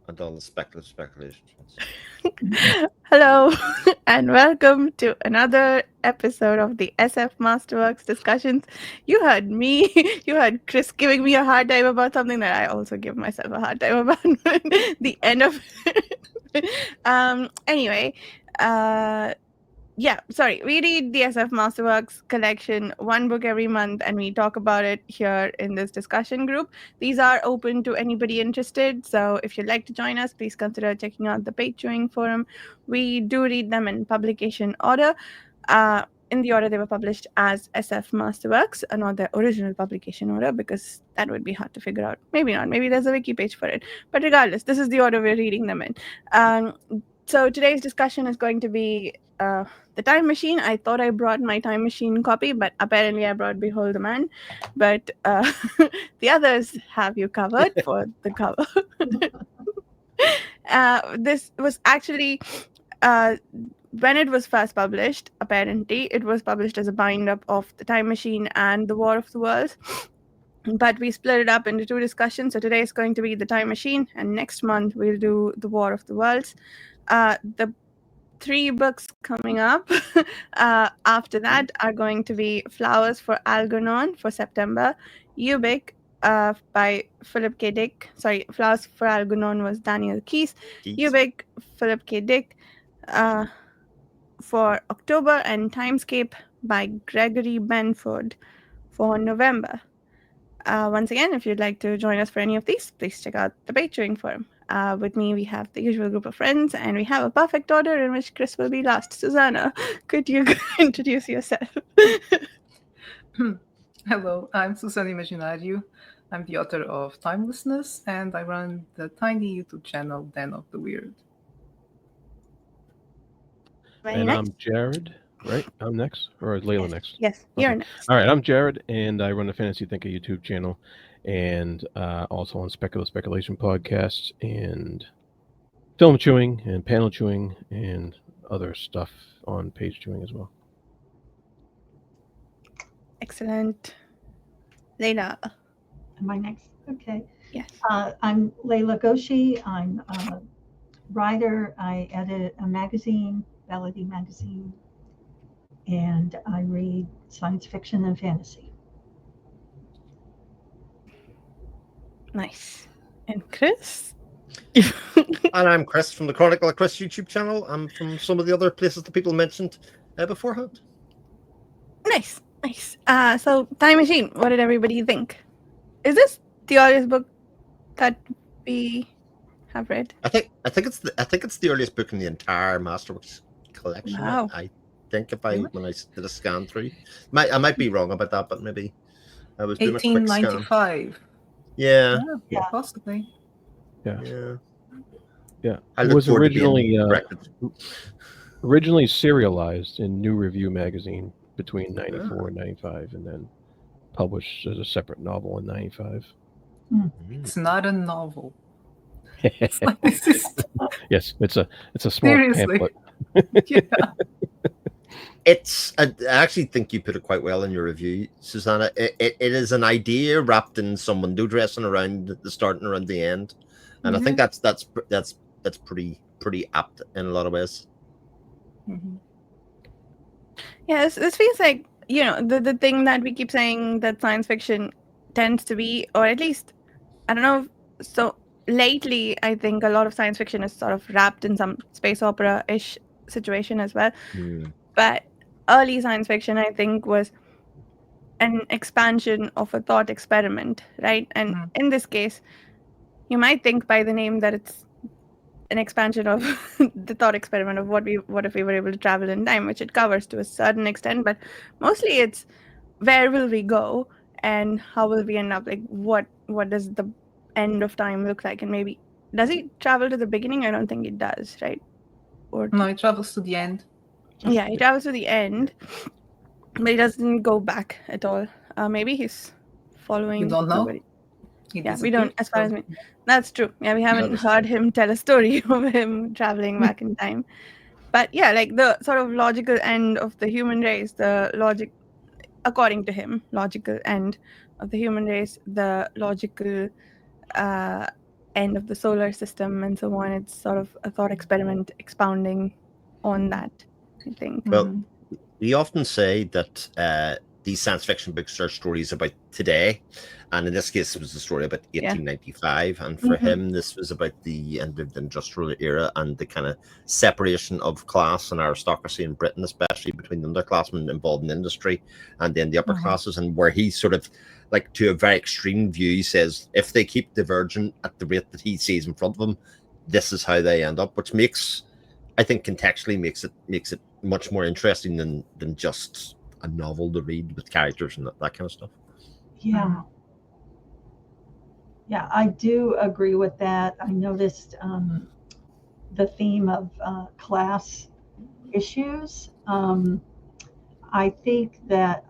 and all the speculative speculations. Hello, and welcome to another episode of the SF Masterworks discussions. You heard me, you heard Chris giving me a hard time about something that I also give myself a hard time about the end of it. Anyway, uh, yeah, sorry. We read the SF Masterworks collection, one book every month, and we talk about it here in this discussion group. These are open to anybody interested. So if you'd like to join us, please consider checking out the Patreon forum. We do read them in publication order. In the order they were published as SF Masterworks, not their original publication order, because that would be hard to figure out. Maybe not. Maybe there's a wiki page for it. But regardless, this is the order we're reading them in. So today's discussion is going to be the Time Machine. I thought I brought my Time Machine copy, but apparently I brought Behold the Man. But the others have you covered for the cover. This was actually, when it was first published, apparently, it was published as a bind-up of the Time Machine and the War of the Worlds. But we split it up into two discussions. So today is going to be the Time Machine, and next month we'll do the War of the Worlds. The three books coming up after that are going to be Flowers for Algernon for September, Ubik by Philip K. Dick. Sorry, Flowers for Algernon was Daniel Keyes. Ubik, Philip K. Dick for October, and Timescape by Gregory Benford for November. Once again, if you'd like to join us for any of these, please check out the Patreon forum. With me, we have the usual group of friends, and we have a perfect order in which Chris will be last. Susanna, could you introduce yourself? Hello, I'm Susanna Imaginário. I'm the author of Timelessness, and I run the tiny YouTube channel Den of the Weird. Very And nice. I'm Jared, right? I'm next, or is Layla next? Yes, you're next. All right, I'm Jared, and I run the Fantasy Thinker YouTube channel, and also on Speculation podcasts, and film chewing, and panel chewing, and other stuff on page chewing as well. Excellent. Layla. Am I next? Okay. Yes. I'm Layla Goshi. I'm a writer. I edit a magazine, Melody Magazine, and I read science fiction and fantasy. Nice. And Chris? And I'm Chris from the Chronicle of Chris YouTube channel. I'm from some of the other places that people mentioned beforehand. Nice. So Time Machine, what did everybody think? Is this the earliest book that we have read? I think it's the earliest book in the entire Masterworks collection. Wow. I think when I did a scan through, I might be wrong about that, but maybe I was doing a quick scan. 1895. Yeah, Possibly. Yeah. It was originally serialized in New Review magazine between 94 and 95, and then published as a separate novel in 95. It's not a novel. Yes, it's a small Seriously. pamphlet. Yeah. I actually think you put it quite well in your review, Susanna. It is an idea wrapped in some window dressing around the start and around the end, and I think that's pretty apt in a lot of ways. Mm-hmm. Yeah, this feels like, the thing that we keep saying that science fiction tends to be, or at least, I don't know. So lately, I think a lot of science fiction is sort of wrapped in some space opera-ish situation as well. But early science fiction, I think, was an expansion of a thought experiment, right? And in this case, you might think by the name that it's an expansion of the thought experiment of what if we were able to travel in time, which it covers to a certain extent, but mostly it's where will we go and how will we end up? Like, what does the end of time look like? And maybe does he travel to the beginning? I don't think it does, right? Or no, it travels to the end. Yeah, he travels to the end, but he doesn't go back at all. Maybe he's following. You don't know? Nobody. Yeah, we don't, as far as me. That's true. Yeah, we haven't heard him tell a story of him traveling back in time. But yeah, like the sort of logical end of the human race, according to him, logical end of the human race, the logical end of the solar system and so on. It's sort of a thought experiment expounding on that, I think. Well, we often say that these science fiction books are stories about today, and in this case, it was a story about 1895. And for him, this was about the end of the industrial era and the kind of separation of class and aristocracy in Britain, especially between the underclassmen involved in industry and then the upper classes, and where he sort of, like, to a very extreme view, he says if they keep diverging at the rate that he sees in front of them, this is how they end up, which makes, I think, contextually makes it much more interesting than just a novel to read with characters and that kind of stuff. Yeah. Yeah, I do agree with that. I noticed the theme of class issues. I think that,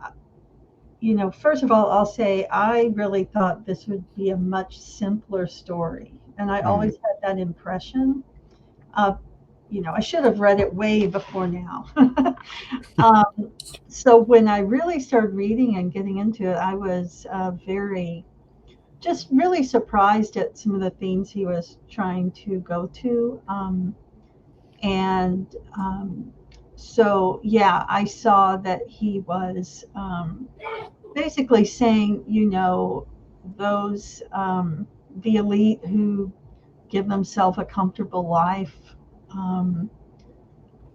first of all, I'll say I really thought this would be a much simpler story. And I always had that impression. I should have read it way before now. So when I really started reading and getting into it, I was just really surprised at some of the themes he was trying to go to. So, yeah, I saw that he was basically saying, those, the elite who give themselves a comfortable life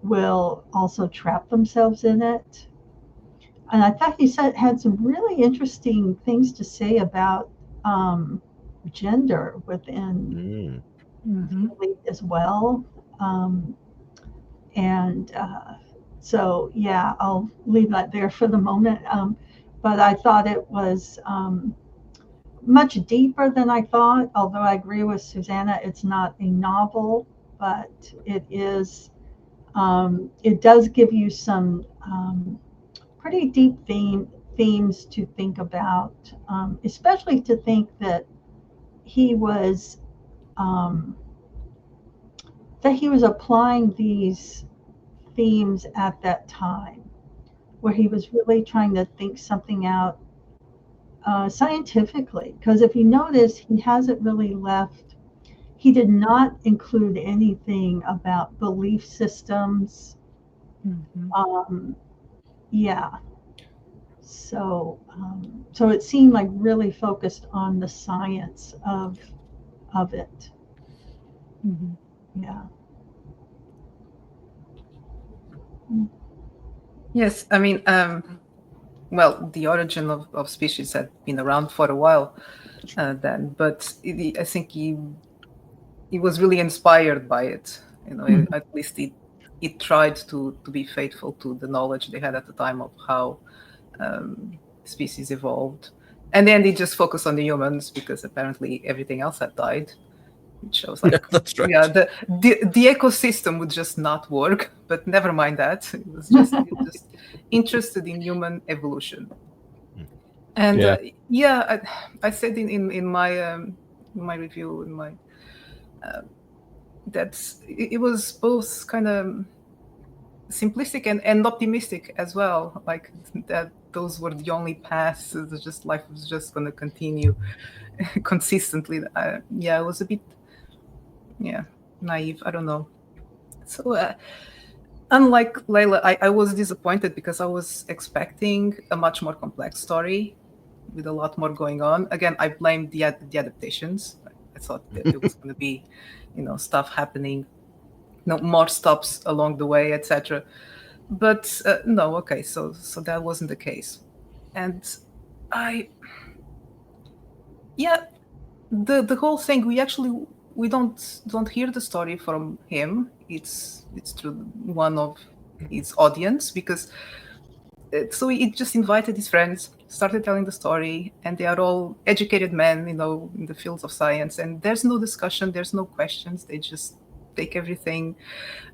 will also trap themselves in it. And I thought he had some really interesting things to say about gender within the elite as well. So, yeah, I'll leave that there for the moment. But I thought it was much deeper than I thought, although I agree with Susanna, it's not a novel, but it is. It does give you some pretty deep themes to think about, especially to think that he was applying these themes at that time, where he was really trying to think something out scientifically. Because if you notice, he hasn't really left. He did not include anything about belief systems. Yeah. So it seemed like really focused on the science of it. Yeah. Yes, I mean, well, the origin of species had been around for a while then, but I think he was really inspired by it. At least it tried to be faithful to the knowledge they had at the time of how species evolved. And then they just focused on the humans because apparently everything else had died. It shows like that's right. Yeah, the ecosystem would just not work, but never mind that. It was just interested in human evolution. And I said in my review that it was both kind of simplistic and optimistic as well, like that those were the only paths. It was just life was just going to continue consistently. It was a bit naive. I don't know. So unlike Layla, I was disappointed because I was expecting a much more complex story with a lot more going on. Again, I blame the adaptations. I thought that it was going to be, stuff happening, more stops along the way, etc. But no, okay, so that wasn't the case, and the whole thing, we don't hear the story from him. It's through one of his audience, because so he just invited his friends, started telling the story, and they are all educated men, in the fields of science, and there's no discussion, there's no questions, they just take everything.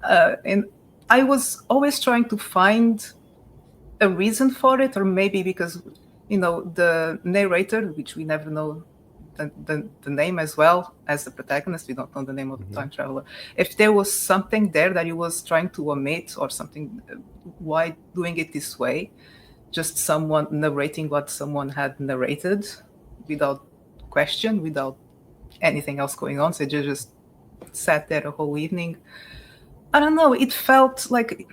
And I was always trying to find a reason for it, or maybe because, the narrator, which we never know the name as well as the protagonist, we don't know the name of the time traveler, if there was something there that he was trying to omit or something, why doing it this way? Just someone narrating what someone had narrated without question, without anything else going on, so they just sat there the whole evening. I don't know, it felt like,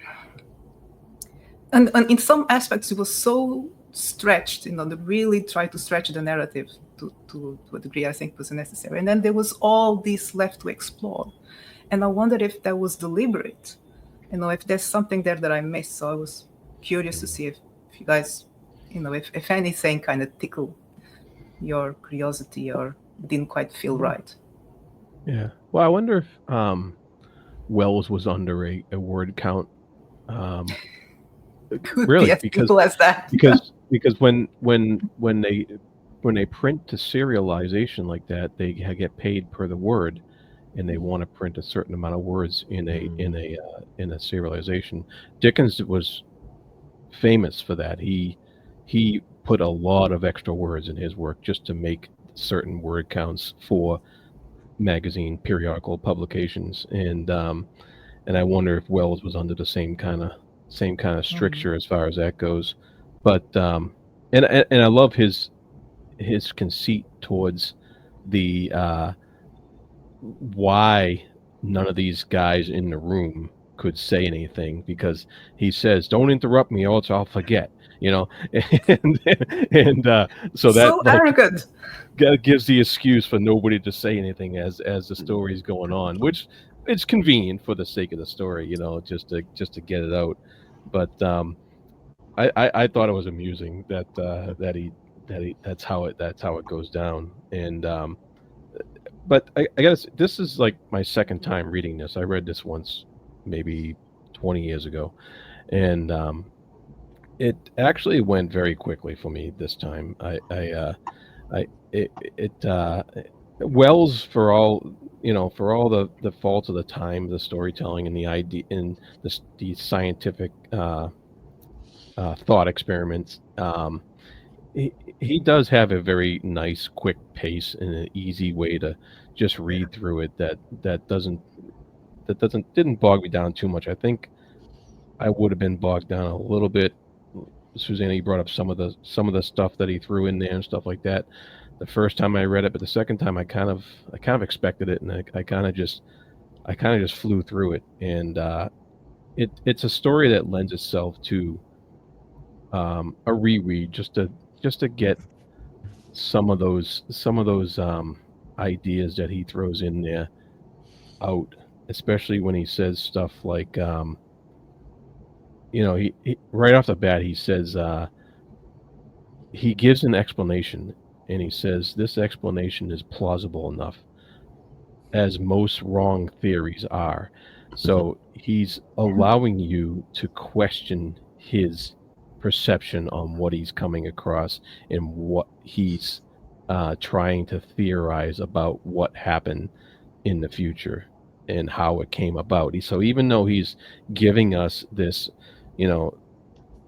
and in some aspects it was so stretched, they really tried to stretch the narrative to a degree I think was necessary. And then there was all this left to explore. And I wondered if that was deliberate, if there's something there that I missed. So I was curious to see if you guys, if anything kind of tickled your curiosity or didn't quite feel right. Yeah. Well, I wonder if Wells was under a word count. Could really, be as simple as that. because when they print to serialization like that, they get paid per the word, and they want to print a certain amount of words in a serialization. Dickens was famous for that. He put a lot of extra words in his work just to make certain word counts for magazine periodical publications, and I wonder if Wells was under the same kind of stricture as far as that goes. But and I love his conceit towards the why none of these guys in the room could say anything, because he says, "Don't interrupt me, or else I'll forget." And so that arrogant. Gives the excuse for nobody to say anything as the story's going on, which it's convenient for the sake of the story, just to get it out. But I thought it was amusing that that's how it goes down. And but I guess this is like my second time reading this. I read this once, maybe 20 years ago, and it actually went very quickly for me this time. Wells, for all the faults of the time, the storytelling and the idea and the scientific thought experiments, he does have a very nice, quick pace and an easy way to just read through it. That didn't bog me down too much. I think I would have been bogged down a little bit. Susanna, you brought up some of the stuff that he threw in there and stuff like that the first time I read it, but the second time I kind of expected it, and I kind of just flew through it. And it's a story that lends itself to a reread, just to get some of those ideas that he throws in there out, especially when he says stuff like he right off the bat he says he gives an explanation, and he says this explanation is plausible enough, as most wrong theories are. So he's allowing you to question his perception on what he's coming across and what he's trying to theorize about what happened in the future and how it came about. So even though he's giving us this,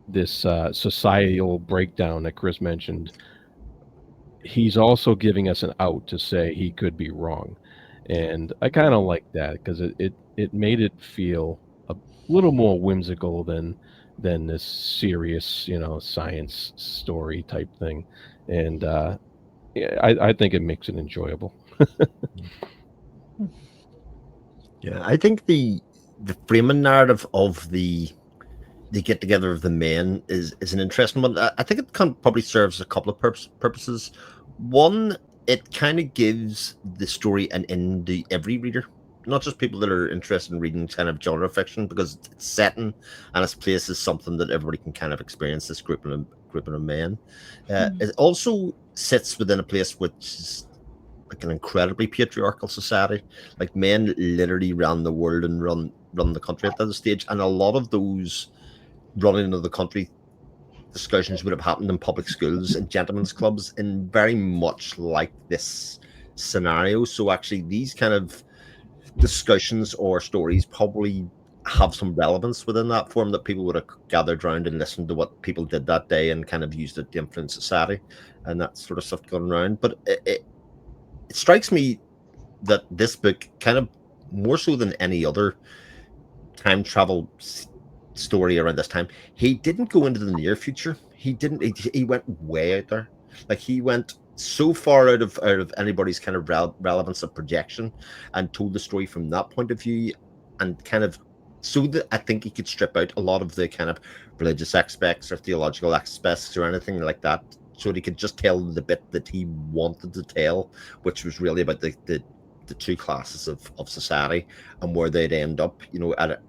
this societal breakdown that Chris mentioned, he's also giving us an out to say he could be wrong. And I kind of like that, because it made it feel a little more whimsical than this serious, science story type thing. And I think it makes it enjoyable. Yeah, I think the framing narrative of the get together of the men is an interesting one. I think it probably serves a couple of purposes. One, it kind of gives the story an end to every reader, not just people that are interested in reading kind of genre fiction, because its setting and its place is something that everybody can kind of experience, this grouping of men. It also sits within a place which is like an incredibly patriarchal society. Like, men literally ran the world and run the country at that stage, and a lot of those running of the country discussions would have happened in public schools and gentlemen's clubs, in very much like this scenario. So actually these kind of discussions or stories probably have some relevance within that form, that people would have gathered around and listened to what people did that day and kind of used it to influence society and that sort of stuff going around. But it strikes me that this book, kind of more so than any other time travel story around this time, he didn't go into the near future. He went way out there. Like, he went so far out of anybody's kind of relevance of projection, and told the story from that point of view, and kind of so that I think he could strip out a lot of the kind of religious aspects or theological aspects or anything like that, so that he could just tell the bit that he wanted to tell, which was really about the two classes of society and where they'd end up, at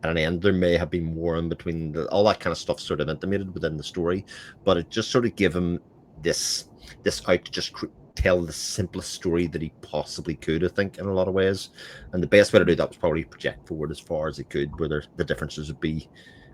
an end. There may have been more in between, all that kind of stuff sort of intimated within the story, but it just sort of gave him this out to just tell the simplest story that he possibly could, I think, in a lot of ways. And the best way to do that was probably project forward as far as he could, where the differences would be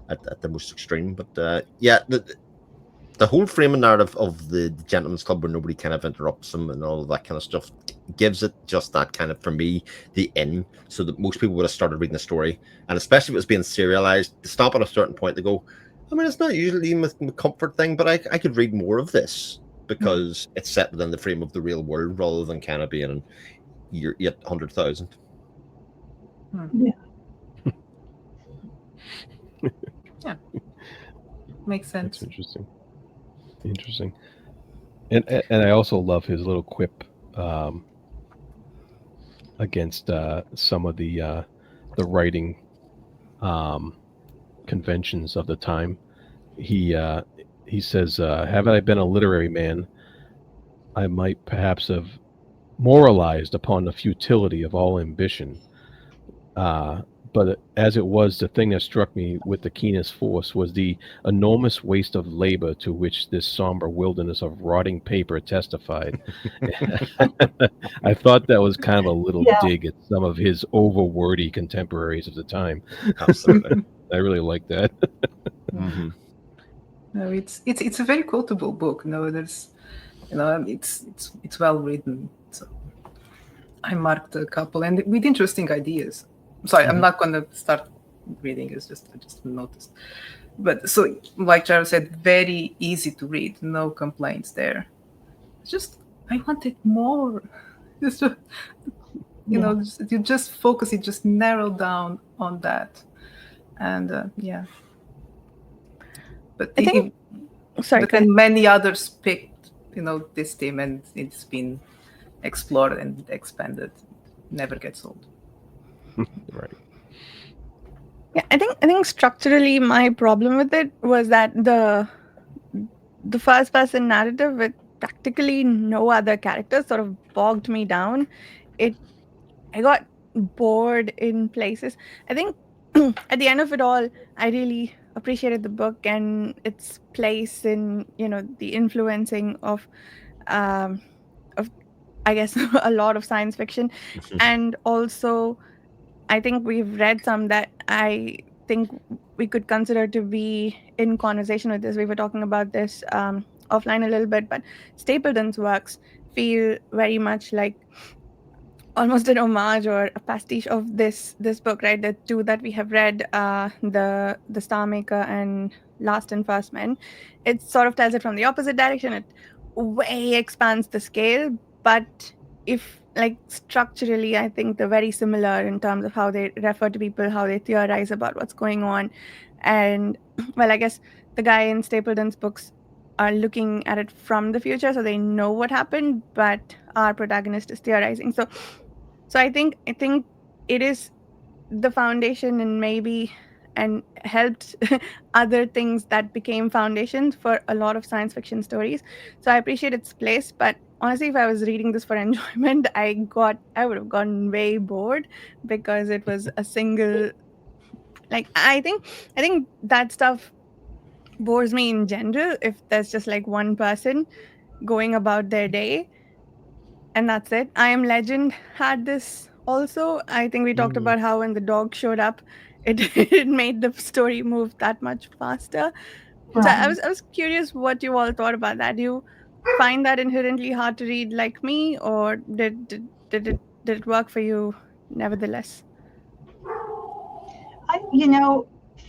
at the most extreme. But yeah, the whole framing narrative of the gentleman's club, where nobody kind of interrupts him and all of that kind of stuff, gives it just that kind of, for me, the in, so that most people would have started reading the story, and especially if it was being serialized, to stop at a certain point to go, I mean, it's not usually a comfort thing, but I could read more of this, because it's set within the frame of the real world rather than kind of being in year 800,000. Yeah. Yeah, makes sense. That's interesting. And I also love his little quip against some of the writing conventions of the time. He says, "Had I been a literary man, I might perhaps have moralized upon the futility of all ambition. But as it was, the thing that struck me with the keenest force was the enormous waste of labor to which this somber wilderness of rotting paper testified." I thought that was kind of a little dig at some of his over-wordy contemporaries of the time. Absolutely. I really like that. Mm-hmm. No, it's a very quotable book. There's, it's well written. So I marked a couple, and with interesting ideas. Sorry, I'm not going to start reading. I just noticed. But so, like Jared said, very easy to read. No complaints there. Just, I wanted more. Just, you just focus it, just narrow down on that. And yeah. But I think, but then many others picked, this theme, and it's been explored and expanded. Never gets old. Right. Yeah, I think structurally my problem with it was that the first person narrative with practically no other characters sort of bogged me down. I got bored in places. I think at the end of it all, I really appreciated the book and its place in, the influencing of I guess a lot of science fiction. And also I think we've read some that I think we could consider to be in conversation with this. We were talking about this offline a little bit, but Stapleton's works feel very much like almost an homage or a pastiche of this book, right? The two that we have read, the Star Maker and Last and First Men. It sort of tells it from the opposite direction. It way expands the scale, but if structurally, I think they're very similar in terms of how they refer to people, how they theorize about what's going on. And well, I guess the guy in Stapleton's books are looking at it from the future, so they know what happened, but our protagonist is theorizing. So I think it is the foundation and helped other things that became foundations for a lot of science fiction stories. So I appreciate its place, but honestly, if I was reading this for enjoyment, I would have gotten way bored, because it was a single, I think that stuff bores me in general if there's just one person going about their day and that's it. I Am Legend had this also. I think we talked about how when the dog showed up, it made the story move that much faster. Right. So I was curious what you all thought about that. Do you find that inherently hard to read like me, or did it work for you nevertheless?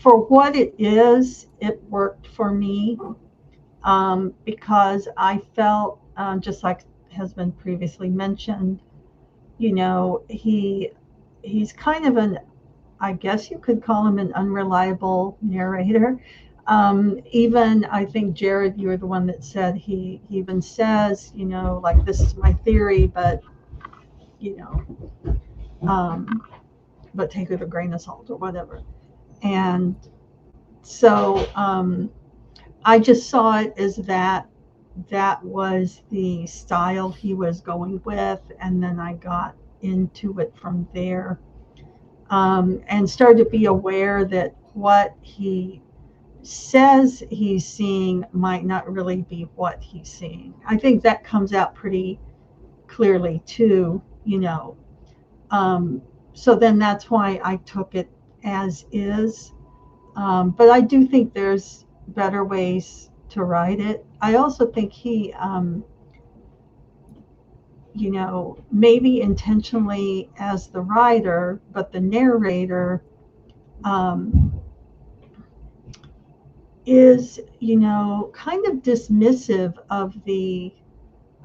For what it is, it worked for me, because I felt, just like has been previously mentioned, he's kind of I guess you could call him an unreliable narrator. Even I think, Jared, you were the one that said he even says, like, this is my theory, but, but take it with a grain of salt or whatever. And so I just saw it as that was the style he was going with, and then I got into it from there, and started to be aware that what he says he's seeing might not really be what he's seeing. I think that comes out pretty clearly too, so then that's why I took it as is. But I do think there's better ways to write it. I also think he, maybe intentionally as the writer, but the narrator is, kind of dismissive of the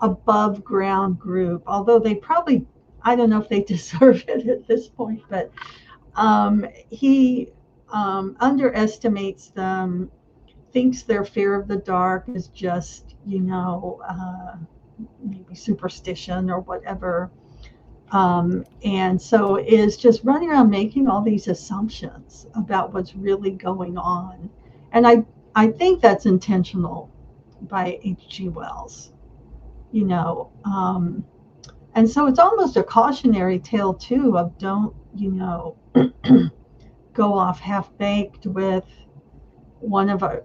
above ground group, although they probably, I don't know if they deserve it at this point, but he underestimates them, thinks their fear of the dark is just, maybe superstition or whatever. And so is just running around making all these assumptions about what's really going on. And I think that's intentional by H.G. Wells, and so it's almost a cautionary tale too of don't, go off half-baked with one of our,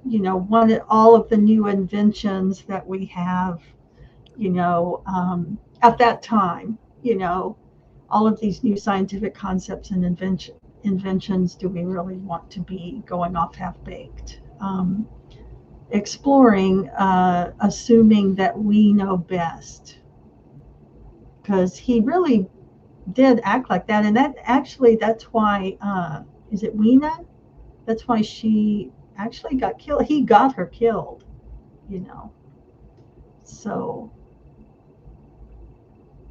all of the new inventions that we have, at that time, all of these new scientific concepts and inventions, do we really want to be going off half-baked? Exploring, assuming that we know best. Because he really did act like that. And that's why, is it Weena? That's why she actually got killed. He got her killed, So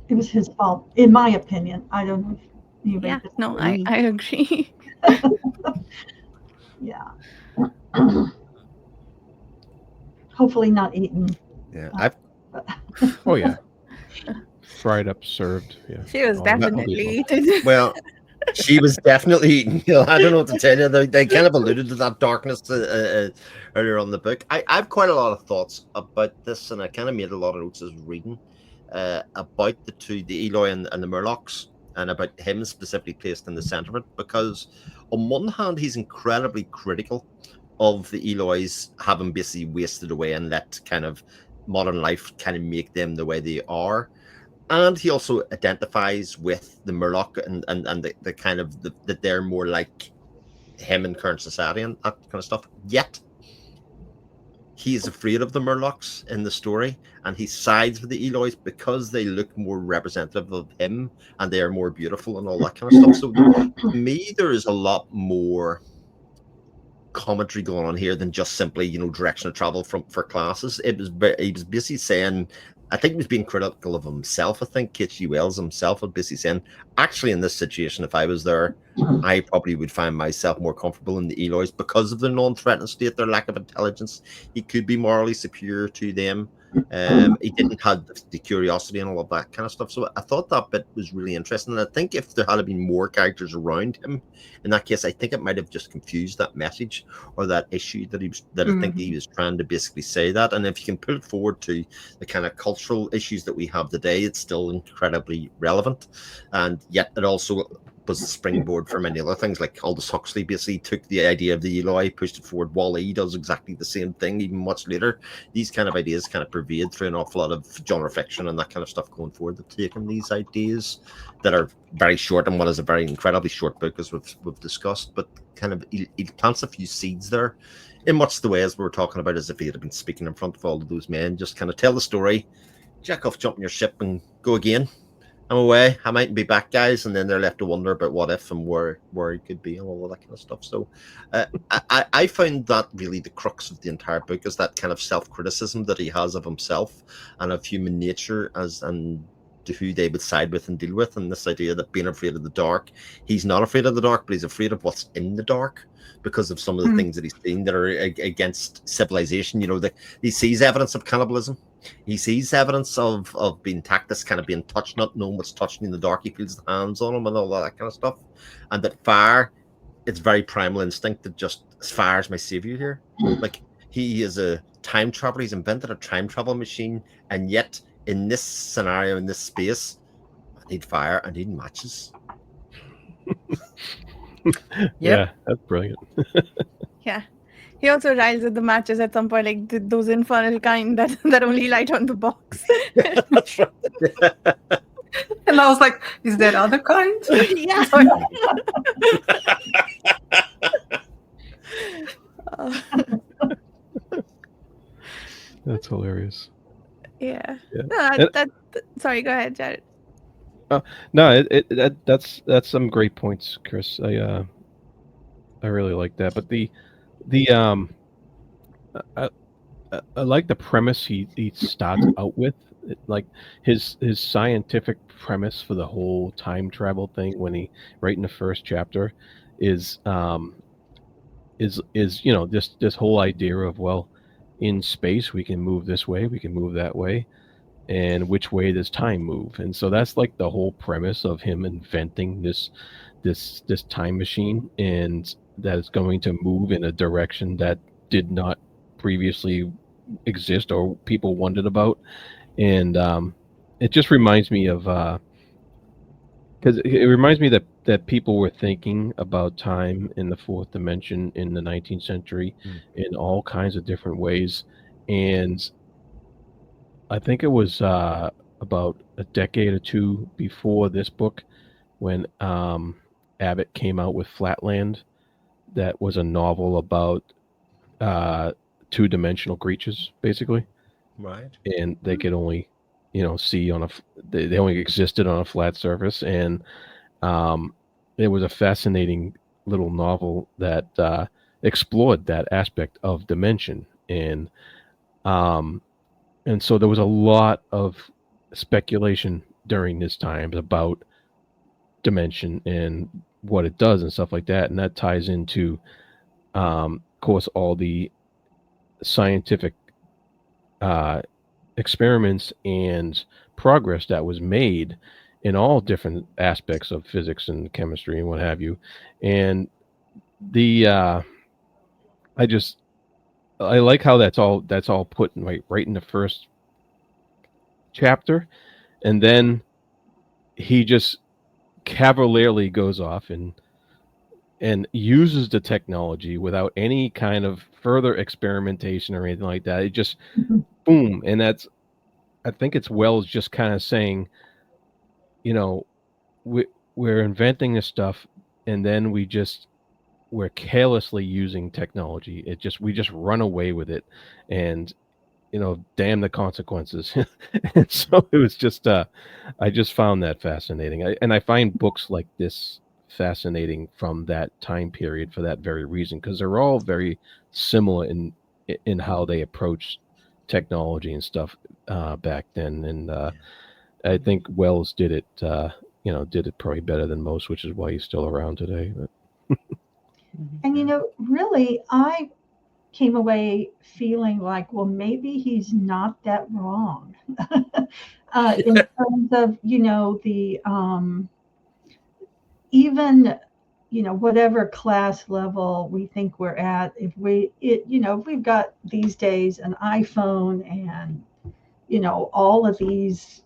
it was his fault, in my opinion. I don't know if anybody Yeah, no, I agree. Yeah. Hopefully not eaten. Yeah, Oh yeah, fried up, served. Yeah, She was all of that. definitely well, she was definitely eating. I don't know what to tell you. They kind of alluded to that darkness earlier on the book. I've quite a lot of thoughts about this, and I kind of made a lot of notes as reading about the Eloi and the Murlocs, and about him specifically placed in the center of it. Because on one hand, he's incredibly critical of the Elois having basically wasted away and let kind of modern life kind of make them the way they are. And he also identifies with the Murloc and the kind of that they're more like him in current society and that kind of stuff. Yet he's afraid of the Murlocs in the story, and he sides with the Elois because they look more representative of him and they are more beautiful and all that kind of stuff. So to me, there is a lot more commentary going on here than just simply, direction of travel for classes. He was basically saying, I think he was being critical of himself. I think H.G. Wells himself was basically saying, actually, in this situation, if I was there, I probably would find myself more comfortable in the Elois because of their non-threatening state, their lack of intelligence. He could be morally superior to them. He didn't have the curiosity and all of that kind of stuff. So I thought that bit was really interesting. And I think if there had been more characters around him, in that case, I think it might have just confused that message or that issue that I think he was trying to basically say that. And if you can put it forward to the kind of cultural issues that we have today, it's still incredibly relevant. And yet it also was the springboard for many other things. Like Aldous Huxley basically took the idea of the Eloi, pushed it forward. Wall-E does exactly the same thing, even much later. These kind of ideas kind of pervade through an awful lot of genre fiction and that kind of stuff going forward. They've taken these ideas that are very short, and what is a very incredibly short book, as we've discussed, but kind of he plants a few seeds there in much the way as we were talking about, as if he had been speaking in front of all of those men. Just kind of tell the story, jack off, jump in your ship, and go again. I'm away. I mightn't be back, guys, and then they're left to wonder about what if and where he could be and all of that kind of stuff. So I found that really the crux of the entire book is that kind of self-criticism that he has of himself and of human nature and to who they would side with and deal with, and this idea that being afraid of the dark, he's not afraid of the dark, but he's afraid of what's in the dark because of some of the things that he's seen that are against civilization. That he sees evidence of cannibalism. He sees evidence of being tactus, kind of being touched, not knowing what's touching in the dark. He feels the hands on him and all that kind of stuff. And that fire, it's very primal instinct that just, as far as my savior here. Like, he is a time traveler. He's invented a time travel machine. And yet, in this scenario, in this space, I need fire, I need matches. Yeah, that's brilliant. Yeah. He also riles at the matches at some point, like those infernal kind that only light on the box. Yeah, that's right. And I was like, is there other kind? Yeah. That's hilarious. Yeah. Yeah. No, sorry, go ahead, Jared. No, that's some great points, Chris. I really like that. But I like the premise he starts out with. Like his scientific premise for the whole time travel thing when he right in the first chapter is this whole idea of, well, in space we can move this way, we can move that way, and which way does time move? And so that's like the whole premise of him inventing this time machine, and that it's going to move in a direction that did not previously exist or people wondered about. And it just reminds me of because it reminds me that people were thinking about time in the fourth dimension in the 19th century in all kinds of different ways. And I think it was about a decade or two before this book when Abbott came out with Flatland. That was a novel about two-dimensional creatures, basically. Right. And they could only, see on they only existed on a flat surface. And it was a fascinating little novel that explored that aspect of dimension. And so there was a lot of speculation during this time about dimension and what it does and stuff like that. And that ties into, of course, all the scientific experiments and progress that was made in all different aspects of physics and chemistry and what have you. And I like how that's all put right in the first chapter, and then he just cavalierly goes off and uses the technology without any kind of further experimentation or anything like that. It just boom. And I think it's Wells just kind of saying, we're inventing this stuff, and then we're carelessly using technology. We just run away with it, and damn the consequences. And so it was just I just found that fascinating. I find books like this fascinating from that time period for that very reason, because they're all very similar in how they approached technology and stuff back then. And I think Wells did it probably better than most, which is why he's still around today. And really, I came away feeling like, well, maybe he's not that wrong in terms of the even whatever class level we think we're at. If we've got these days an iPhone and all of these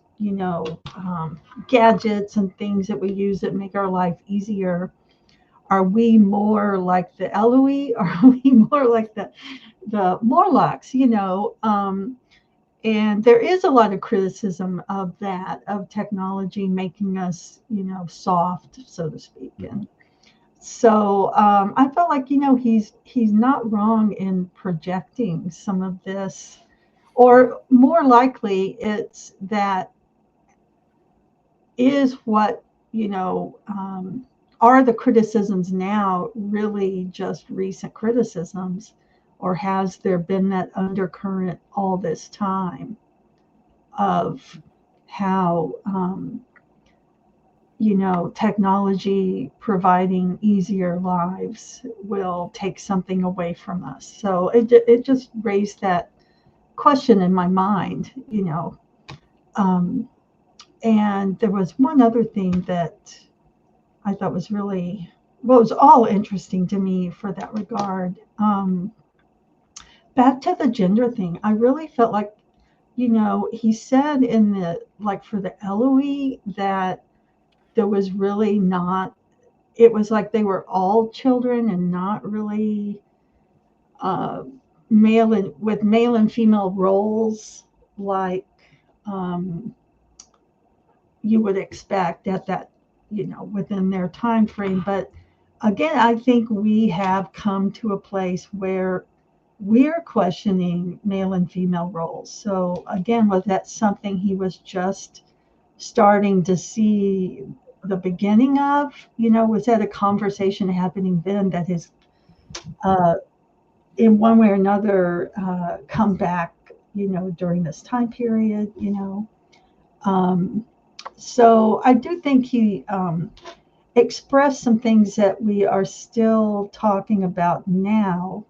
gadgets and things that we use that make our life easier. Are we more like the Eloi, or are we more like the Morlocks? And there is a lot of criticism of that, of technology making us, soft, so to speak. And so I felt like, he's not wrong in projecting some of this, or more likely it's that is what, are the criticisms now really just recent criticisms, or has there been that undercurrent all this time of, how technology providing easier lives will take something away from us. So it just raised that question in my mind, and there was one other thing that I thought was really, well, it was all interesting to me for that regard. Back to the gender thing, I really felt like, he said in the, like for the Eloise, that there was really not, it was like they were all children and not really with male and female roles like you would expect at that, within their time frame. But again, I think we have come to a place where we're questioning male and female roles. So again, was that something he was just starting to see the beginning of? Was that a conversation happening then that has, in one way or another, come back, during this time period? So I do think he expressed some things that we are still talking about now.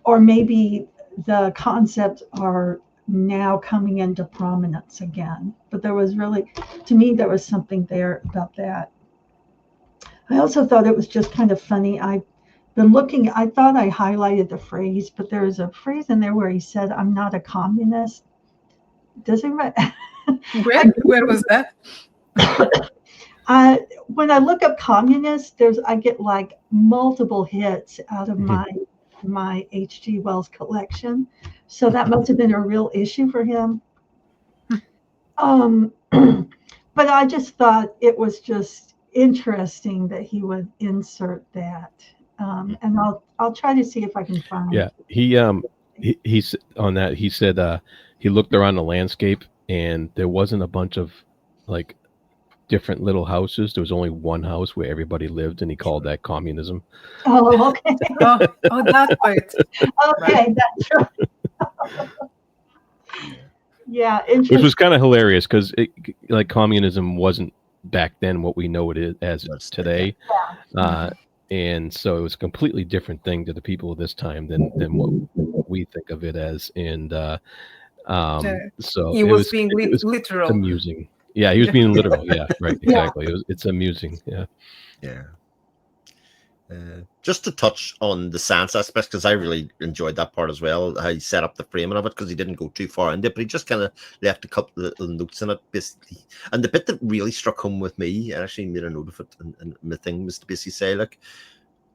Or maybe the concepts are now coming into prominence again. But there was really, to me, there was something there about that. I also thought it was just kind of funny. I've been looking, I thought I highlighted the phrase, but there's a phrase in there where he said, "I'm not a communist." Does it? Where was that? When I look up communist, I get like multiple hits out of my H.G. Wells collection. So that must have been a real issue for him. But I just thought it was just interesting that he would insert that. And I'll try to see if I can find. Yeah, he's on that. He said he looked around the landscape and there wasn't a bunch of like different little houses. There was only one house where everybody lived, and he called that communism. Oh, okay. Oh, that part. Okay, that's right. Yeah, interesting. Which was kind of hilarious because like communism wasn't back then what we know it is as today. Yeah. And so it was a completely different thing to the people of this time than what we think of it as. And so he was being literal. Amusing. Yeah, he was being literal. Yeah, right. Exactly. It's amusing. Yeah. Yeah. Just to touch on the science aspects, because I really enjoyed that part as well, how he set up the framing of it, because he didn't go too far into it, but he just kind of left a couple of little notes in it, basically. And the bit that really struck home with me, I actually made a note of it, and my thing was to basically say, like,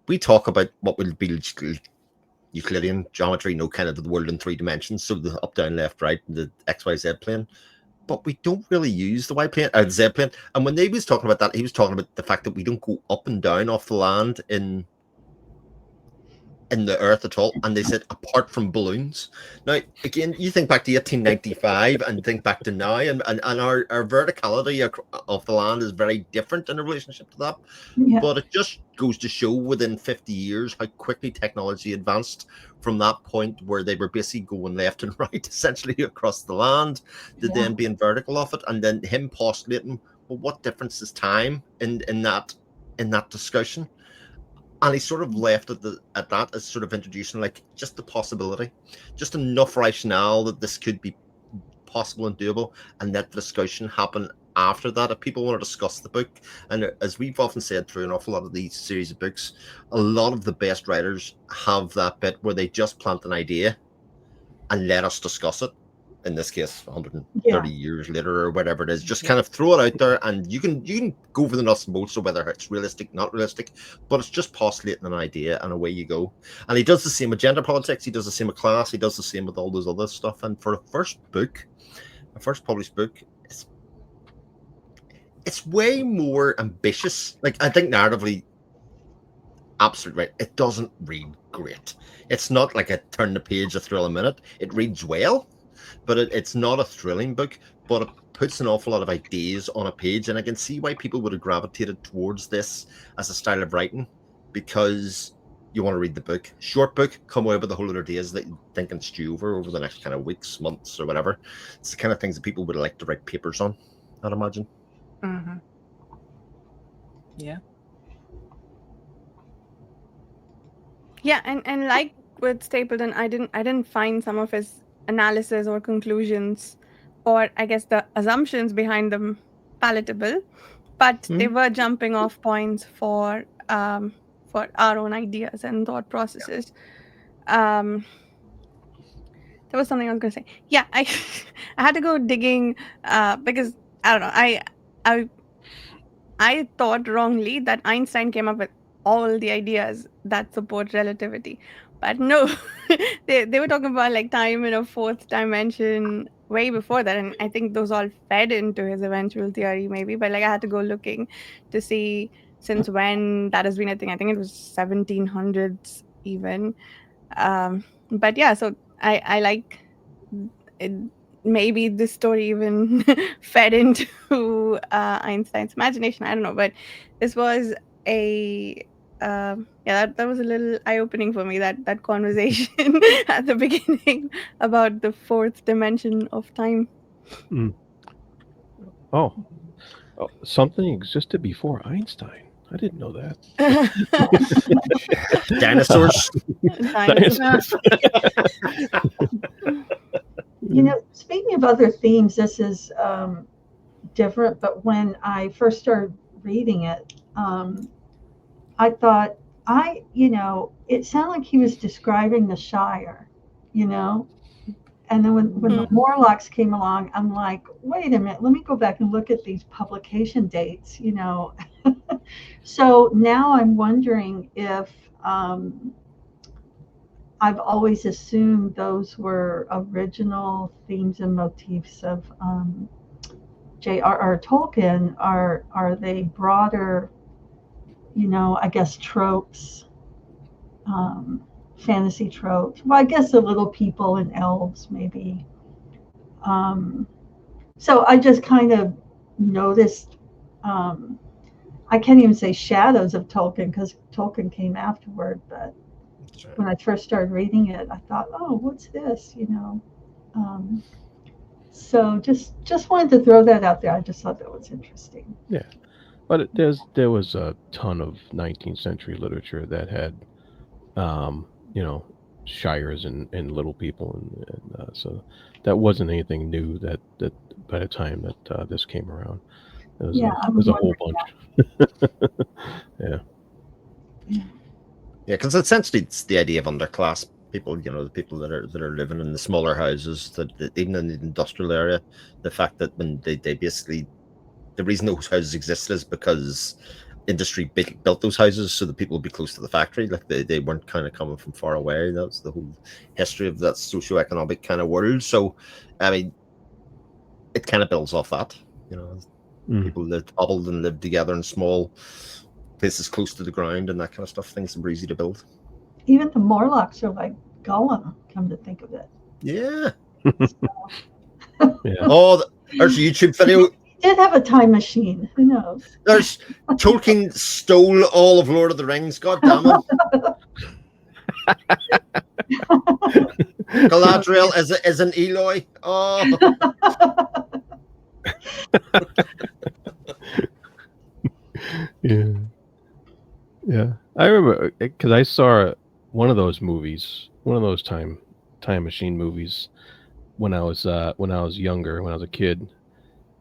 we talk about what will be Euclidean geometry, kind of the world in 3 dimensions, so the up, down, left, right, the X, Y, Z plane. But we don't really use the Y plane or the Z plane. And when they was talking about that, he was talking about the fact that we don't go up and down off the land in the earth at all. And they said, apart from balloons. Now, again, you think back to 1895 and think back to now, and our verticality of the land is very different in a relationship to that. Yeah. But it just goes to show within 50 years how quickly technology advanced from that point where they were basically going left and right, essentially across the land, to then being vertical off it, and then him postulating, well, what difference is time in that discussion? And he sort of left at that as sort of introducing, like, just the possibility, just enough rationale that this could be possible and doable, and let the discussion happen after that. If people want to discuss the book, and as we've often said through an awful lot of these series of books, a lot of the best writers have that bit where they just plant an idea and let us discuss it. In this case, 130 years later or whatever it is, just kind of throw it out there, and you can go for the nuts and bolts of whether it's realistic, not realistic, but it's just postulating an idea, and away you go. And he does the same with gender politics, he does the same with class, he does the same with all those other stuff. And for a first published book, it's way more ambitious. Like, I think narratively, absolutely right, it doesn't read great. It's not like a turn the page, a thrill a minute. It reads well, but it's not a thrilling book, but it puts an awful lot of ideas on a page. And I can see why people would have gravitated towards this as a style of writing, because you want to read the book. Short book, come away with the whole other days that you think and stew over the next kind of weeks, months, or whatever. It's the kind of things that people would like to write papers on, I'd imagine. Mm-hmm. Yeah. Yeah, and like with Stapleton, I didn't find some of his analysis or conclusions, or I guess the assumptions behind them palatable, but they were jumping off points for our own ideas and thought processes. There was something I was going to say. Yeah, I I had to go digging because I don't know. I I thought wrongly that Einstein came up with all the ideas that support relativity. But no, they were talking about like time in a fourth dimension way before that. And I think those all fed into his eventual theory, maybe. But like I had to go looking to see since when that has been a thing. I think it was 1700s even. But yeah, so I like it, maybe this story even fed into Einstein's imagination. I don't know, but this was a yeah, that was a little eye-opening for me, that conversation at the beginning about the fourth dimension of time. Oh, something existed before Einstein. I didn't know that. Dinosaurs. Dinosaurs. You know, speaking of other themes, this is different, but when I first started reading it, I thought, it sounded like he was describing the Shire, and then when the Morlocks came along, I'm like, wait a minute, let me go back and look at these publication dates, So now I'm wondering if I've always assumed those were original themes and motifs of J.R.R. Tolkien. Are they broader, I guess tropes, fantasy tropes? Well, I guess the little people and elves maybe. So I just kind of noticed, I can't even say shadows of Tolkien because Tolkien came afterward, but when I first started reading it, I thought, oh, what's this, So just wanted to throw that out there. I just thought that was interesting. Yeah, but there was a ton of 19th century literature that had, shires and little people, and so that wasn't anything new. That by the time that this came around, there was a whole bunch. Yeah. Yeah, because essentially it's the idea of underclass people. The people that are living in the smaller houses, that even in the industrial area, the fact that when they basically, the reason those houses existed is because industry built those houses so that people would be close to the factory. Like they weren't kind of coming from far away. That's the whole history of that socioeconomic kind of world. So, I mean, it kind of builds off that. People lived huddled and lived together in small places close to the ground and that kind of stuff. Things that were easy to build. Even the Morlocks are like Gollum, come to think of it. Yeah. Yeah. Oh, there's a YouTube video. He did have a time machine. Who knows? There's Tolkien stole all of Lord of the Rings. God damn it. Galadriel is an Eloy. Oh. Yeah. I remember because I saw one of those movies, one of those time machine movies, when I was younger, when I was a kid,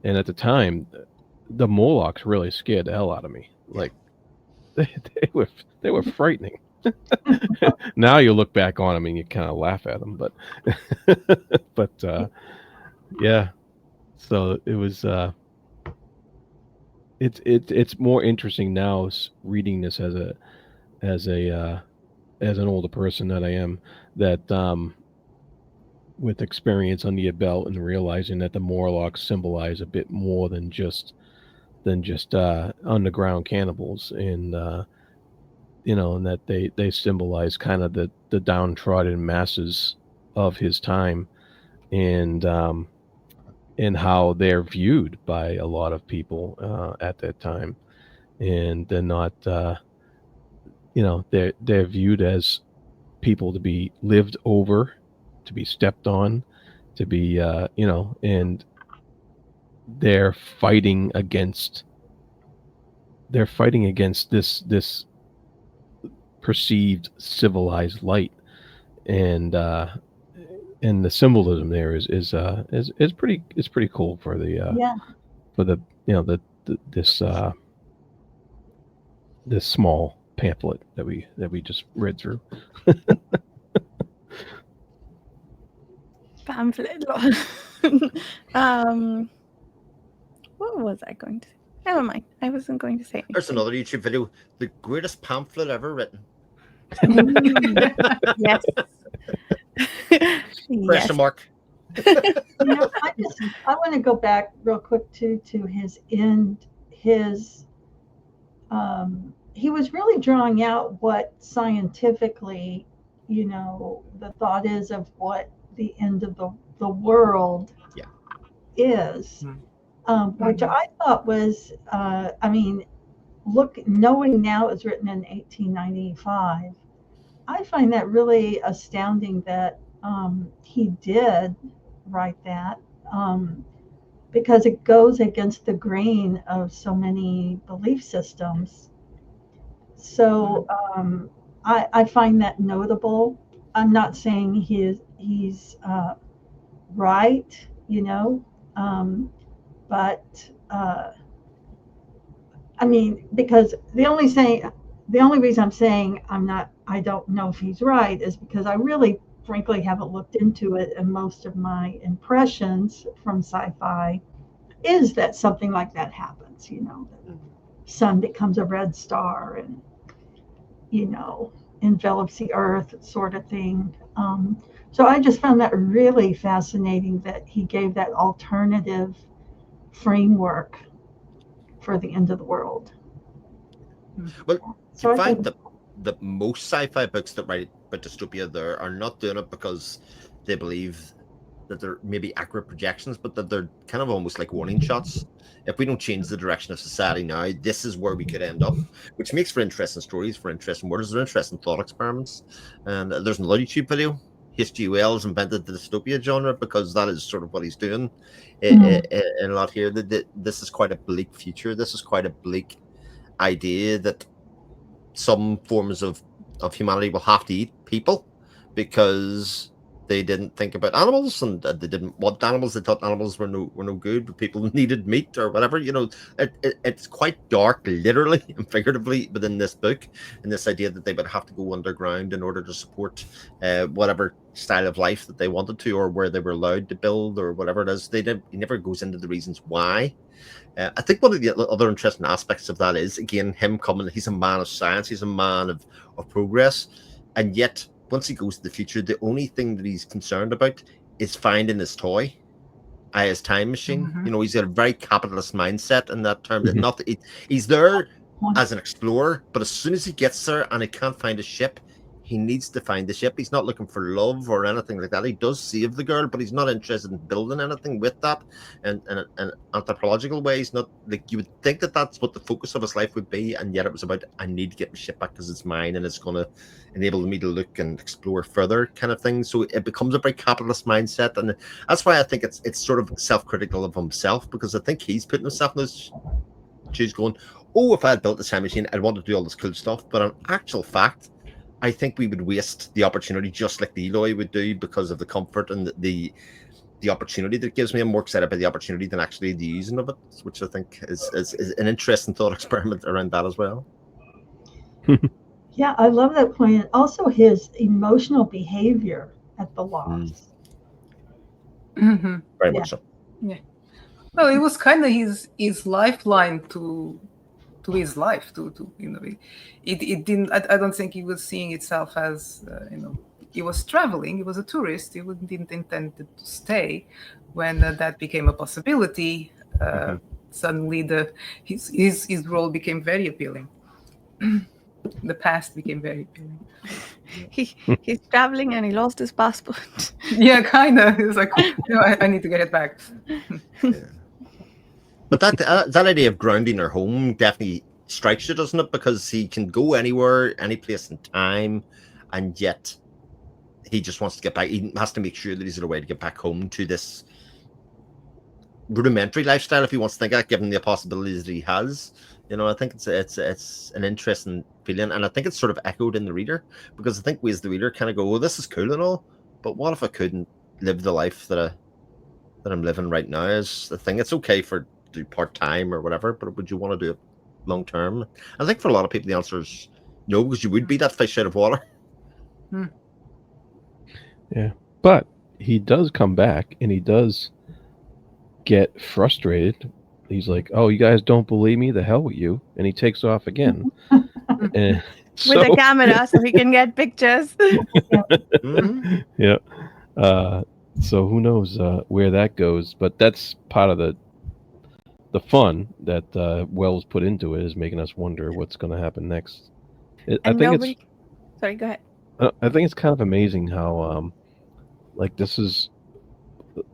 and at the time, the Morlocks really scared the hell out of me. Like they were frightening. Now you look back on them and you kind of laugh at them, but yeah. So it was. It's more interesting now reading this as an older person that I am, that with experience under your belt and realizing that the Morlocks symbolize a bit more than just underground cannibals, and and that they symbolize kind of the downtrodden masses of his time, and how they're viewed by a lot of people at that time, and they're not they're viewed as people to be lived over, to be stepped on, to be and they're fighting against this perceived civilized light, and the symbolism there is pretty cool for the Yeah. for the this small pamphlet that we just read through. Pamphlet. What was I going to say? Never mind. I wasn't going to say anything. There's another YouTube video. The greatest pamphlet ever written. Yes. Question mark. I want to go back real quick to his end. He was really drawing out what scientifically, the thought is of what the end of the world is, which I thought was, knowing now it was written in 1895, I find that really astounding that he did write that, because it goes against the grain of so many belief systems. So I find that notable. I'm not saying he's right, but because the only reason I'm saying I don't know if he's right is because I really, frankly, haven't looked into it, and most of my impressions from sci-fi is that something like that happens. The sun becomes a red star and envelops the earth, sort of thing. So I just found that really fascinating that he gave that alternative framework for the end of the world. Well, so you find that most sci-fi books that write about dystopia there are not doing it because they believe that they're maybe accurate projections, but that they're kind of almost like warning shots. If we don't change the direction of society now, this is where we could end up, which makes for interesting stories, for interesting words, or interesting thought experiments. And there's another YouTube video. H.G. Wells invented the dystopia genre because that is sort of what he's doing in a lot here. This is quite a bleak future. This is quite a bleak idea that some forms of humanity will have to eat people because they didn't think about animals, and they didn't want animals. They thought animals were no good, but people needed meat or whatever. It's quite dark, literally and figuratively, within this book, and this idea that they would have to go underground in order to support whatever style of life that they wanted to, or where they were allowed to build, or whatever it is. He never goes into the reasons why. I think one of the other interesting aspects of that is, again, him coming. He's a man of science. He's a man of progress, and yet, once he goes to the future, the only thing that he's concerned about is finding his toy, his time machine. Mm-hmm. He's got a very capitalist mindset in that term. Mm-hmm. Not that he's there as an explorer, but as soon as he gets there and he can't find a ship, he needs to find the ship. He's not looking for love or anything like that. He does save the girl, but he's not interested in building anything with that. And in an anthropological way, he's not like you would think that that's what the focus of his life would be. And yet it was about, I need to get my ship back because it's mine and it's going to enable me to look and explore further, kind of thing. So it becomes a very capitalist mindset. And that's why I think it's sort of self-critical of himself, because I think he's putting himself in those shoes going, oh, if I had built this time machine, I'd want to do all this cool stuff. But in actual fact, I think we would waste the opportunity, just like the Eloy would do, because of the comfort and the opportunity that it gives me. I'm more excited by the opportunity than actually the using of it, which I think is an interesting thought experiment around that as well. Yeah, I love that point. Also, his emotional behavior at the loss. Mm-hmm. Very much so. Yeah. Well, it was kind of his lifeline to his life. It didn't. I don't think he was seeing itself as he was traveling. He was a tourist. He didn't intend to stay. When that became a possibility, suddenly his role became very appealing. The past became very appealing. He's traveling and he lost his passport. Yeah, kind of. It's like, I need to get it back. Yeah. But that idea of grounding her home definitely strikes you, doesn't it? Because he can go anywhere, any place in time, and yet he just wants to get back. He has to make sure that he's got a way to get back home to this rudimentary lifestyle, if he wants to think that, given the possibilities that he has. I think it's an interesting feeling, and I think it's sort of echoed in the reader, because I think we as the reader kind of go, "Well, this is cool and all, but what if I couldn't live the life that I'm living right now?" Is the thing. It's okay for do part time or whatever, but would you want to do it long term? I think for a lot of people the answer is no, because you would be that fish out of water. Yeah, but he does come back, and he does get frustrated. He's like, "Oh, you guys don't believe me? The hell with you!" And he takes off again. And with a camera, so he can get pictures. Mm-hmm. Yeah. So who knows where that goes? But that's part of the fun that Wells put into it, is making us wonder what's going to happen next. I think Sorry, go ahead. I think it's kind of amazing how like this is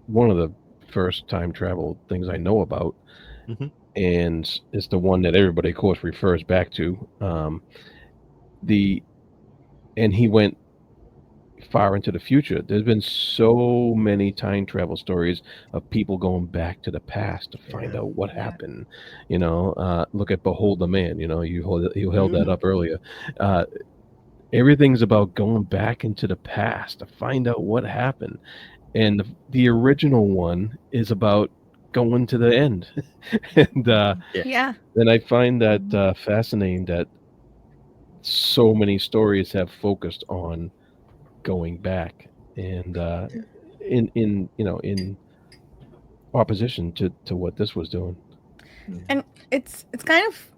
one of the first time travel things I know about, and it's the one that everybody, of course, refers back to. And he went far into the future. There's been so many time travel stories of people going back to the past to find out what happened. Look at Behold the Man. You held that up earlier. Everything's about going back into the past to find out what happened. And the original one is about going to the end. And and I find that fascinating that so many stories have focused on going back, and in opposition to what this was doing. And it's kind of,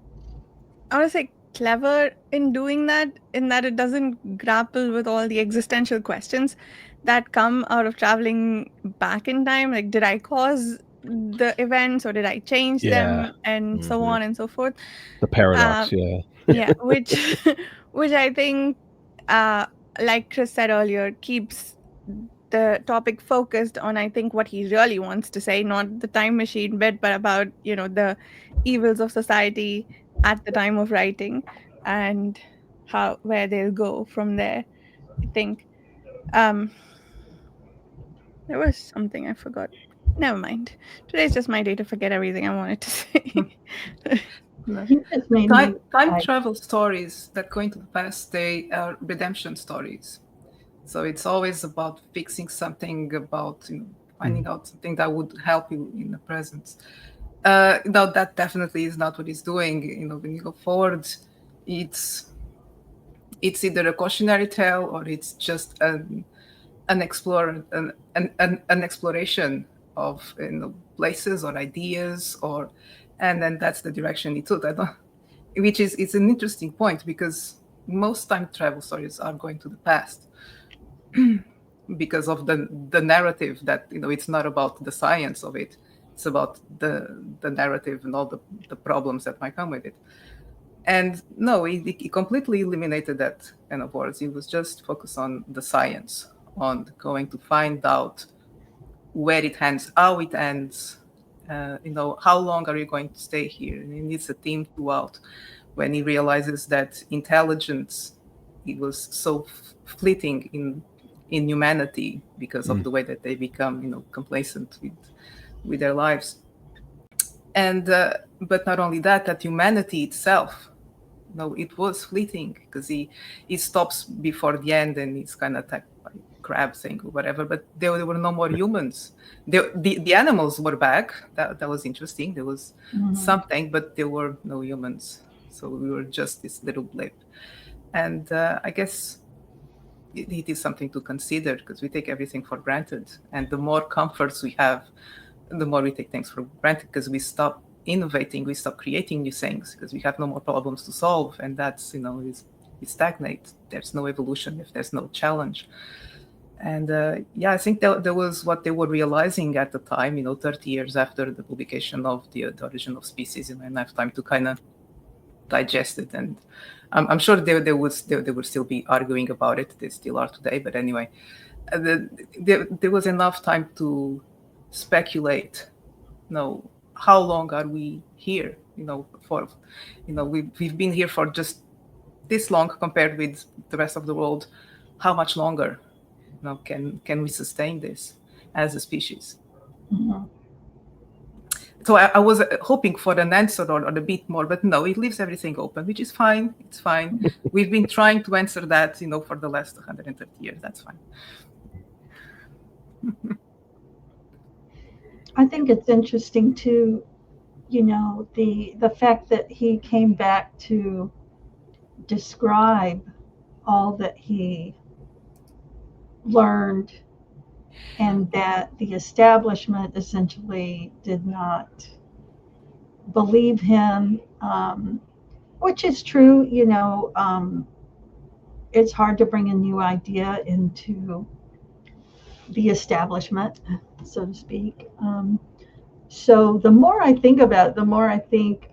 I want to say, clever in doing that, in that it doesn't grapple with all the existential questions that come out of traveling back in time, like, did I cause the events or did I change them, and so on and so forth. The paradox. Which I think, like Chris said earlier, keeps the topic focused on, I think, what he really wants to say, not the time machine bit, but about the evils of society at the time of writing, and where they'll go from there. I think there was something I forgot. Never mind. Today's just my day to forget everything I wanted to say. Time travel stories that go into the past, they are redemption stories. So it's always about fixing something, about finding out something that would help you in the present. Now that definitely is not what he's doing. When you go forward, it's either a cautionary tale or it's just an exploration of places or ideas, and then that's the direction he took. It's an interesting point, because most time travel stories are going to the past because of the narrative that it's not about the science of it, it's about the narrative and all the problems that might come with it. And no, he completely eliminated that kind of words. He was just focused on the science, on going to find out where it ends, how it ends, how long are you going to stay here. And it's a theme throughout, when he realizes that intelligence, it was so fleeting in humanity because of the way that they become complacent with their lives. And but not only that humanity itself, it was fleeting, because he stops before the end and he's kind of attacked by crab thing or whatever, but there were no more humans. The animals were back. That was interesting. There was something, but there were no humans. So we were just this little blip. And I guess it is something to consider, because we take everything for granted. And the more comforts we have, the more we take things for granted, because we stop innovating, we stop creating new things, because we have no more problems to solve. And that's, we stagnate. There's no evolution if there's no challenge. And I think that was what they were realizing at the time, 30 years after the publication of the Origin of Species, and I have time to kind of digest it. And I'm sure they would still be arguing about it. They still are today. But anyway, there was enough time to speculate. How long are we here? we've been here for just this long compared with the rest of the world. How much longer, can we sustain this as a species? Mhm. So I was hoping for an answer or a bit more, but no, it leaves everything open, which is fine. It's fine. We've been trying to answer that, for the last 130 years. That's fine. I think it's interesting too, the fact that he came back to describe all that he learned, and that the establishment essentially did not believe him, which is true. It's hard to bring a new idea into the establishment, so to speak. So the more I think about it, the more I think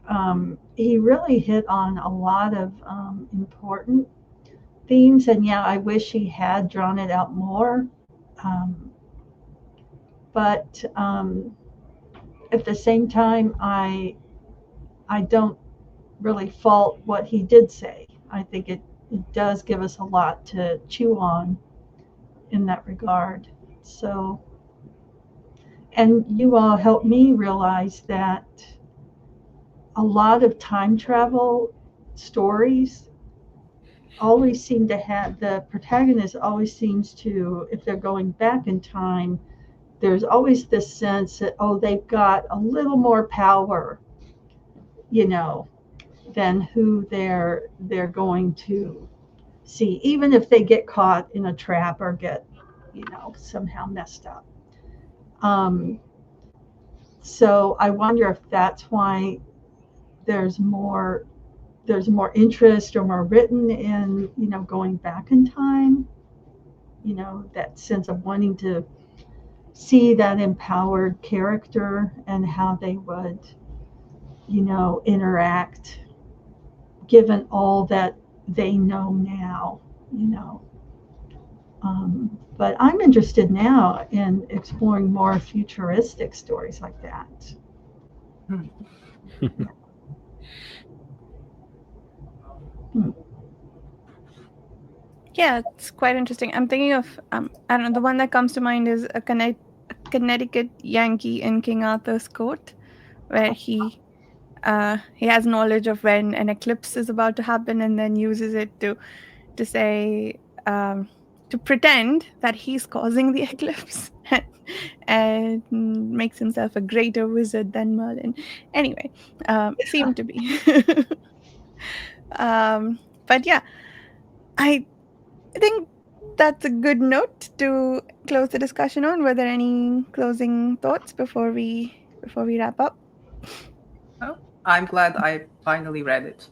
he really hit on a lot of important themes. And yeah, I wish he had drawn it out more. But at the same time, I don't really fault what he did say. I think it does give us a lot to chew on in that regard. So, and you all helped me realize that a lot of time travel stories always seem to have, the protagonist always seems to, if they're going back in time, there's always this sense that, they've got a little more power, than who they're going to see, even if they get caught in a trap or get, somehow messed up. So I wonder if that's why there's more interest or more written in, going back in time, that sense of wanting to see that empowered character and how they would, interact given all that they know now, but I'm interested now in exploring more futuristic stories like that. Yeah, it's quite interesting. I'm thinking of I don't know, the one that comes to mind is a Connecticut Yankee in King Arthur's court, where he has knowledge of when an eclipse is about to happen, and then uses it to say to pretend that he's causing the eclipse, and makes himself a greater wizard than Merlin. Anyway, seemed to be. But yeah, I think that's a good note to close the discussion on. Were there any closing thoughts before we wrap up? Oh, I'm glad I finally read it.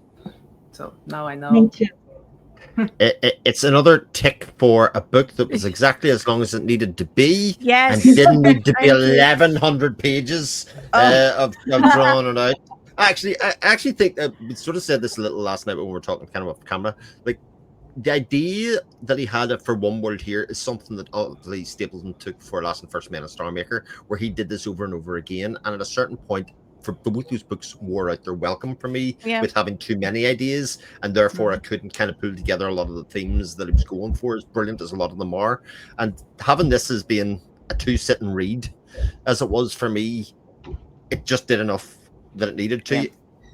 So now I know. Me too. It's another tick for a book that was exactly as long as it needed to be, Yes. and didn't need to be Thank you. 1,100 pages of drawing it out. I actually think that we sort of said this a little last night when we were talking kind of off camera. Like, the idea that he had for One World here is something that obviously Stapleton took for Last and First Men and Star Maker, where he did this over and over again. And at a certain point, for both those books wore out their welcome for me with having too many ideas, and therefore I couldn't kind of pull together a lot of the themes that he was going for, as brilliant as a lot of them are. And having this as being a 2-sit and read, as it was for me, it just did enough that it needed to.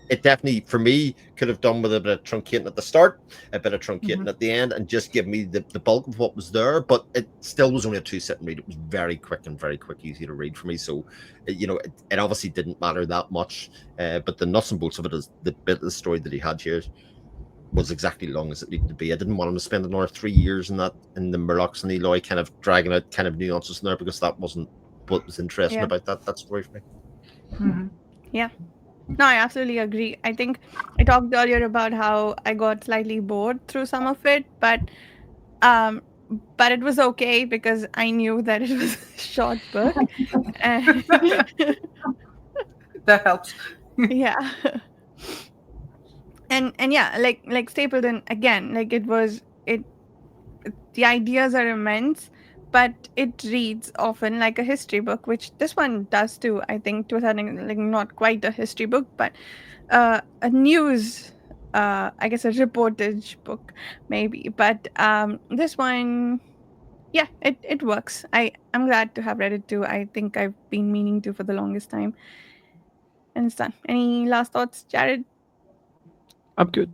It definitely, for me, could have done with a bit of truncating at the start, a bit of truncating at the end, and just give me the bulk of what was there. But it still was only a 2-sit and read. It was very quick, easy to read for me. So, it obviously didn't matter that much. But the nuts and bolts of it is the bit of the story that he had here was exactly long as it needed to be. I didn't want him to spend another 3 years in the Murlocs and Eloy kind of dragging out kind of nuances in there, because that wasn't what was interesting about that story for me. Yeah. No, I absolutely agree. I think I talked earlier about how I got slightly bored through some of it, but it was okay because I knew that it was a short book. That helps. Yeah. And yeah, like Stapleton again, like the ideas are immense, but it reads often like a history book, which this one does too. I think to a certain, like, not quite a history book, but a news, I guess a reportage book maybe. But this one, yeah, it works. I'm glad to have read it too. I think I've been meaning to for the longest time, and it's done. Any last thoughts, Jared? I'm good.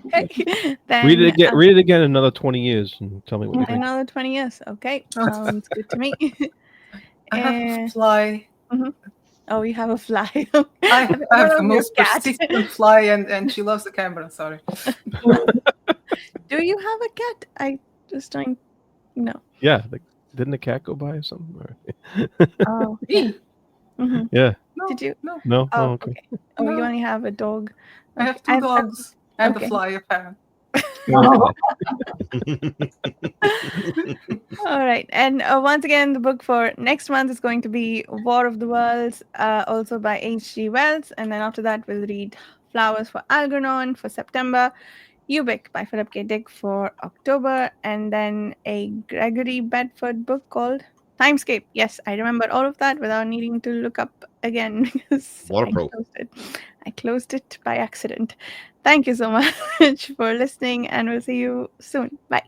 Okay, Read it then again. Read it again in another 20 years and tell me what you think. another 20 years. Okay, sounds good to me. I have a Eh, fly. mhm. Oh, you have a fly. I What have of the your most cat? persistent fly, and she loves the camera. Sorry. Do you have a cat? I just don't know. Yeah. Didn't the cat go by or something? Or... Oh, yeah. Me? hmm yeah. No, Did you? no, No. Oh, okay. okay. Oh, you no. only have a dog. I have Okay. two dogs and okay. the fly, a fan. Oh, All right. And once again, the book for next month is going to be War of the Worlds, also by H.G. Wells. And then after that, we'll read Flowers for Algernon for September, Ubik by Philip K. Dick for October, and then a Gregory Bedford book called Timescape. Yes, I remember all of that without needing to look up again because What a pro. I closed it by accident. Thank you so much for listening, and we'll see you soon. Bye.